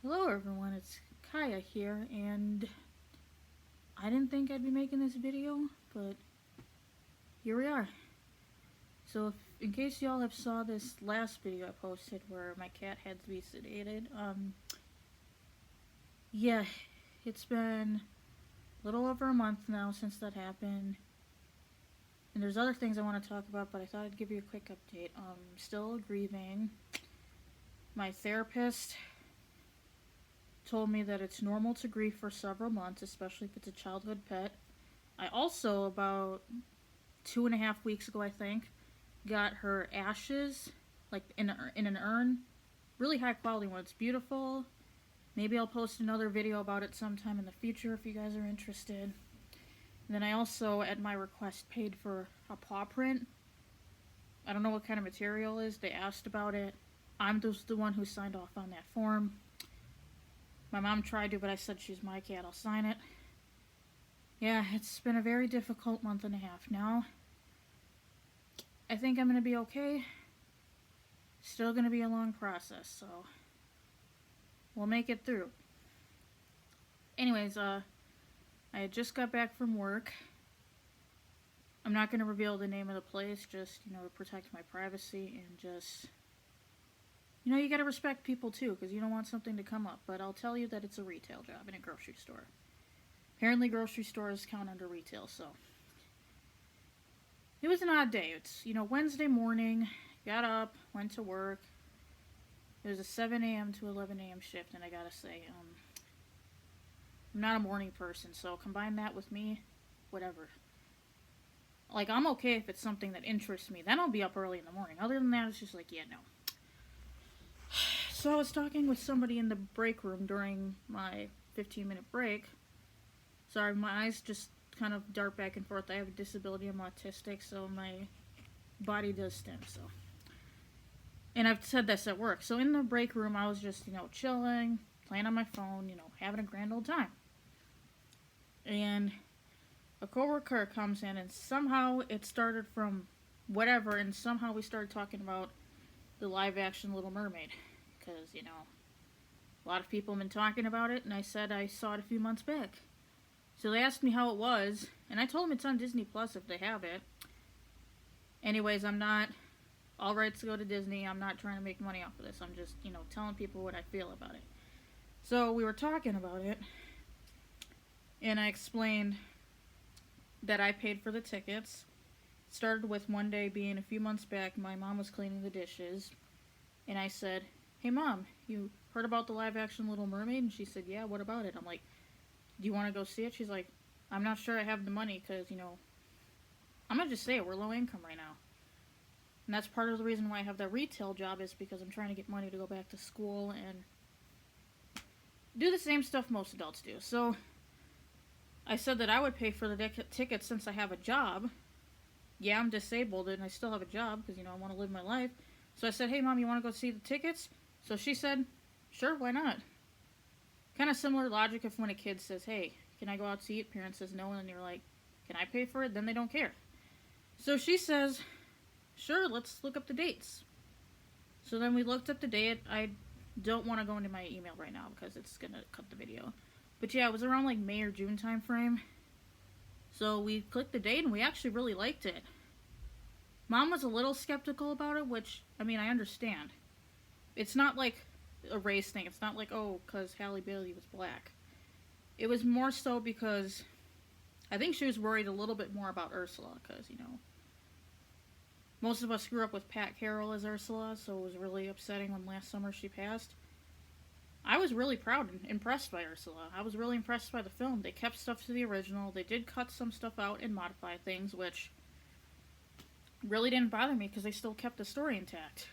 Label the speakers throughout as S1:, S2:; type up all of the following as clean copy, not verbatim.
S1: Hello everyone, it's Kaya here, and I didn't think I'd be making this video, but here we are. So in case y'all have saw this last video I posted where my cat had to be sedated, yeah, it's been a little over a month now since that happened, and there's other things I want to talk about, but I thought I'd give you a quick update. Still grieving. My therapist told me that it's normal to grieve for several months, especially if it's a childhood pet. I also, about 2.5 weeks ago, I think, got her ashes, like in an urn. Really high quality one. It's beautiful. Maybe I'll post another video about it sometime in the future if you guys are interested. And then I also, at my request, paid for a paw print. I don't know what kind of material it is. They asked about it. I'm just the one who signed off on that form. My mom tried to, but I said she's my cat. I'll sign it. Yeah, it's been a very difficult month and a half now. I think I'm going to be okay. Still going to be a long process, so we'll make it through. Anyways, I had just got back from work. I'm not going to reveal the name of the place, just, to protect my privacy and just, you gotta respect people too, because you don't want something to come up. But I'll tell you that it's a retail job in a grocery store. Apparently grocery stores count under retail, so. It was an odd day. It's, Wednesday morning, got up, went to work. It was a 7 a.m. to 11 a.m. shift, and I gotta say, I'm not a morning person, so combine that with me, whatever. Like, I'm okay if it's something that interests me. Then I'll be up early in the morning. Other than that, it's just like, yeah, no. So I was talking with somebody in the break room during my 15-minute break. Sorry, my eyes just kind of dart back and forth. I have a disability. I'm autistic, so my body does stim, so. And I've said this at work. So in the break room, I was just, chilling, playing on my phone, having a grand old time. And a coworker comes in, and somehow it started from whatever, and somehow we started talking about the live-action Little Mermaid. Because, a lot of people have been talking about it, and I said I saw it a few months back. So they asked me how it was, and I told them it's on Disney Plus if they have it. Anyways, I'm not all rights to go to Disney. I'm not trying to make money off of this. I'm just, telling people what I feel about it. So we were talking about it, and I explained that I paid for the tickets. It started with one day being a few months back. My mom was cleaning the dishes, and I said, "Hey Mom, you heard about the live action Little Mermaid?" And she said, "Yeah, what about it?" I'm like, "Do you want to go see it?" She's like, "I'm not sure I have the money because, I'm going to just say it, we're low income right now." And that's part of the reason why I have that retail job, is because I'm trying to get money to go back to school and do the same stuff most adults do. So I said that I would pay for the tickets since I have a job. Yeah, I'm disabled and I still have a job because, I want to live my life. So I said, "Hey Mom, you want to go see the tickets?" So she said, "Sure, why not?" Kind of similar logic if when a kid says, "Hey, can I go out to eat?" Parent says no, and you're like, "Can I pay for it?" Then they don't care. So she says, "Sure, let's look up the dates." So then we looked up the date. I don't want to go into my email right now because it's going to cut the video. But yeah, it was around like May or June time frame. So we clicked the date and we actually really liked it. Mom was a little skeptical about it, which, I understand. It's not like a race thing. It's not like, oh, because Halle Bailey was black. It was more so because I think she was worried a little bit more about Ursula because, most of us grew up with Pat Carroll as Ursula, so it was really upsetting when last summer she passed. I was really proud and impressed by Ursula. I was really impressed by the film. They kept stuff to the original. They did cut some stuff out and modify things, which really didn't bother me because they still kept the story intact.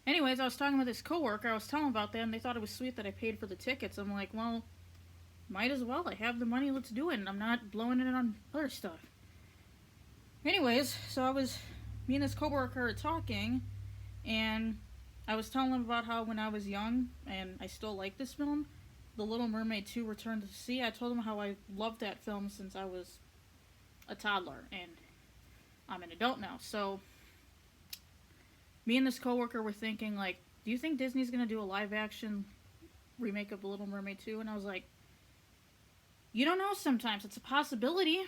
S1: Anyways, I was talking with this coworker. I was telling them about that, and they thought it was sweet that I paid for the tickets. I'm like, well, might as well. I have the money. Let's do it. And I'm not blowing it on other stuff. Anyways, so me and this coworker are talking, and I was telling him about how when I was young, and I still like this film, The Little Mermaid 2: Return to the Sea. I told him how I loved that film since I was a toddler, and I'm an adult now. So me and this coworker were thinking, like, do you think Disney's gonna do a live action remake of The Little Mermaid 2, and I was like, you don't know sometimes. It's a possibility.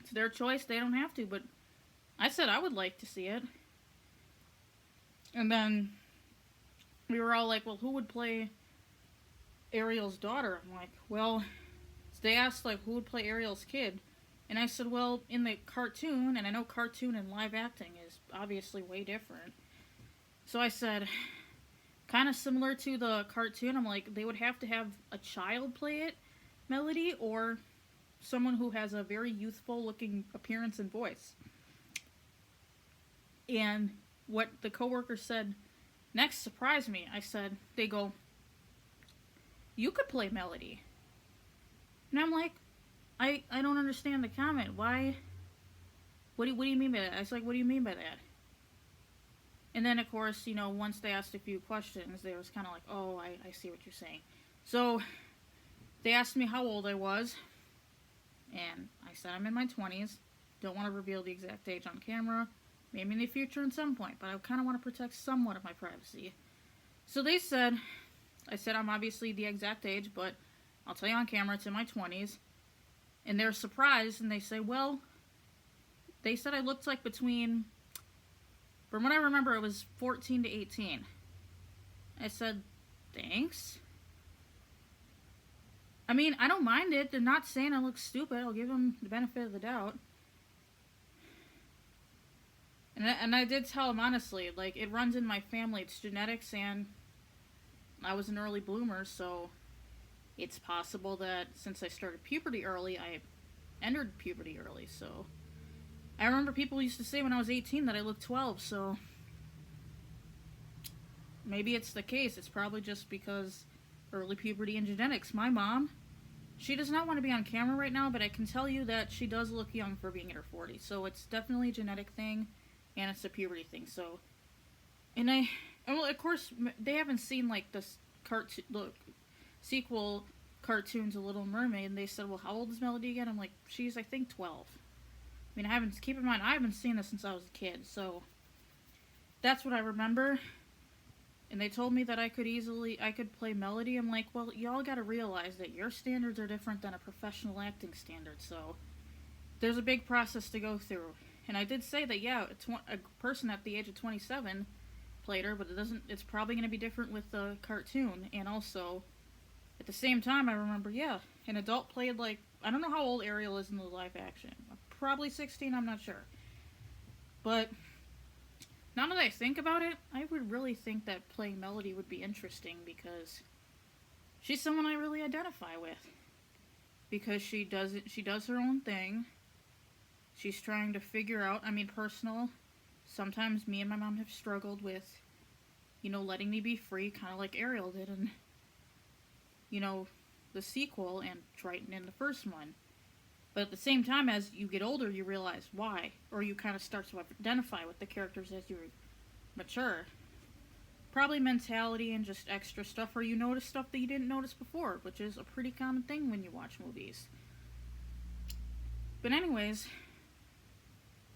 S1: It's their choice. They don't have to, but I said I would like to see it. And then we were all like, well, who would play Ariel's daughter? I'm like, well, so they asked, like, who would play Ariel's kid? And I said, well, in the cartoon, and I know cartoon and live acting is obviously way different. So I said, kind of similar to the cartoon, I'm like, they would have to have a child play it, Melody, or someone who has a very youthful looking appearance and voice. And what the coworker said next surprised me. I said, they go, you could play Melody. And I'm like, I don't understand the comment. Why? What do you mean by that? I was like, what do you mean by that? And then, of course, you know, once they asked a few questions, they was kind of like, oh, I see what you're saying. So they asked me how old I was, and I said I'm in my 20s. Don't want to reveal the exact age on camera. Maybe in the future at some point, but I kind of want to protect somewhat of my privacy. So they said, I said I'm obviously the exact age, but I'll tell you on camera it's in my 20s. And they're surprised, and they say, well, they said I looked like between, from what I remember, it was 14 to 18. I said, thanks. I mean, I don't mind it. They're not saying I look stupid. I'll give them the benefit of the doubt. And I did tell them honestly, like, it runs in my family. It's genetics, and I was an early bloomer, so it's possible that since I started puberty early, I entered puberty early. So I remember people used to say when I was 18 that I looked 12, so maybe it's the case. It's probably just because early puberty and genetics. My mom, she does not want to be on camera right now, but I can tell you that she does look young for being in her 40s. So it's definitely a genetic thing, and it's a puberty thing. So, and well, of course, they haven't seen like this sequel cartoon to Little Mermaid, and they said, well, how old is Melody again? I'm like, she's, I think, 12. I mean, keep in mind, I haven't seen this since I was a kid, so that's what I remember. And they told me that I could play Melody. I'm like, well, y'all gotta realize that your standards are different than a professional acting standard, so there's a big process to go through. And I did say that, yeah, a person at the age of 27 played her, but it's probably going to be different with the cartoon. And also, at the same time, I remember, yeah, an adult played, like, I don't know how old Ariel is in the live action. Probably 16, I'm not sure. But now that I think about it, I would really think that playing Melody would be interesting because she's someone I really identify with. Because she does her own thing. She's trying to figure out, I mean, personal. Sometimes me and my mom have struggled with, you know, letting me be free, kind of like Ariel did in, you know, the sequel and Triton in the first one. But at the same time, as you get older, you realize why. Or you kind of start to identify with the characters as you mature. Probably mentality and just extra stuff, or you notice stuff that you didn't notice before, which is a pretty common thing when you watch movies. But anyways,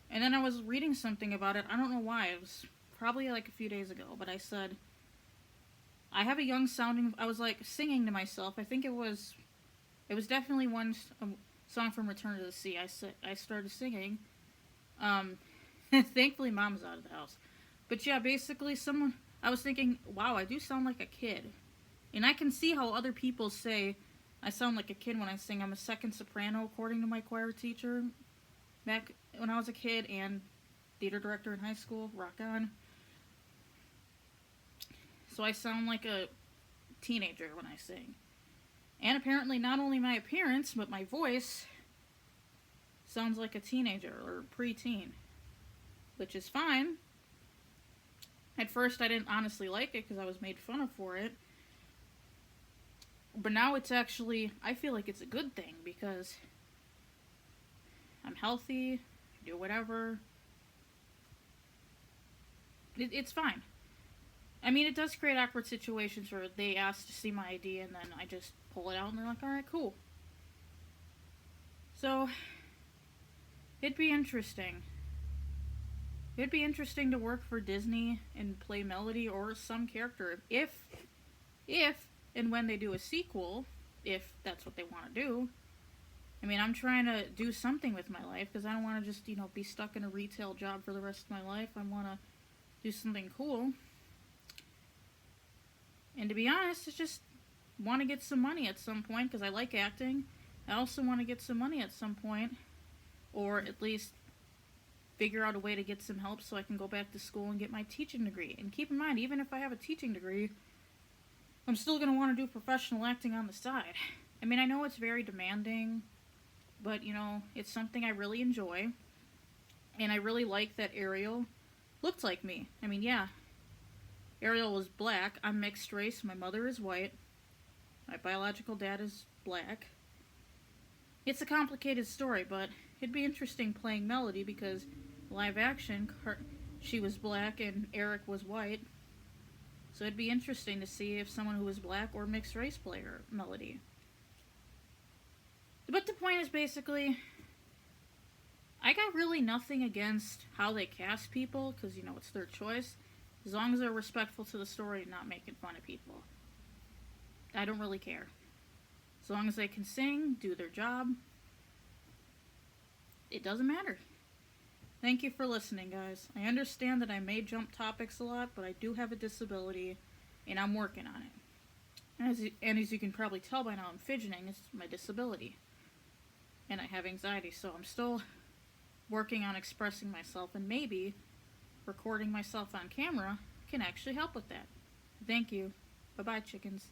S1: and then I was reading something about it. I don't know why. It was probably like a few days ago. But I said, I have a young sounding... I was like singing to myself. I think it was definitely one song from Return to the Sea. I started singing. Thankfully, Mom's out of the house. But yeah, basically I was thinking, wow, I do sound like a kid. And I can see how other people say I sound like a kid when I sing. I'm a second soprano, according to my choir teacher back when I was a kid, and theater director in high school. Rock on. So I sound like a teenager when I sing. And apparently not only my appearance, but my voice sounds like a teenager or preteen. Which is fine. At first I didn't honestly like it because I was made fun of for it. But now it's actually, I feel like it's a good thing because I'm healthy, do whatever. It's fine. I mean, it does create awkward situations where they ask to see my ID and then I just pull it out and they're like, alright, cool. So, it'd be interesting. It'd be interesting to work for Disney and play Melody or some character. If if and when they do a sequel, if that's what they want to do. I mean, I'm trying to do something with my life because I don't want to just, be stuck in a retail job for the rest of my life. I want to do something cool. And to be honest, I just want to get some money at some point because I like acting. I also want to get some money at some point, or at least figure out a way to get some help so I can go back to school and get my teaching degree. And keep in mind, even if I have a teaching degree, I'm still going to want to do professional acting on the side. I mean, I know it's very demanding, but, it's something I really enjoy. And I really like that Ariel looked like me. I mean, yeah, Ariel was black. I'm mixed race. My mother is white. My biological dad is black. It's a complicated story, but it'd be interesting playing Melody because live action, she was black and Eric was white. So it'd be interesting to see if someone who was black or mixed race play her Melody. But the point is basically, I got really nothing against how they cast people because, it's their choice. As long as they're respectful to the story and not making fun of people. I don't really care. As long as they can sing, do their job, it doesn't matter. Thank you for listening, guys. I understand that I may jump topics a lot, but I do have a disability, and I'm working on it. As you can probably tell by now, I'm fidgeting. It's my disability. And I have anxiety, so I'm still working on expressing myself, and maybe recording myself on camera can actually help with that. Thank you. Bye-bye, chickens.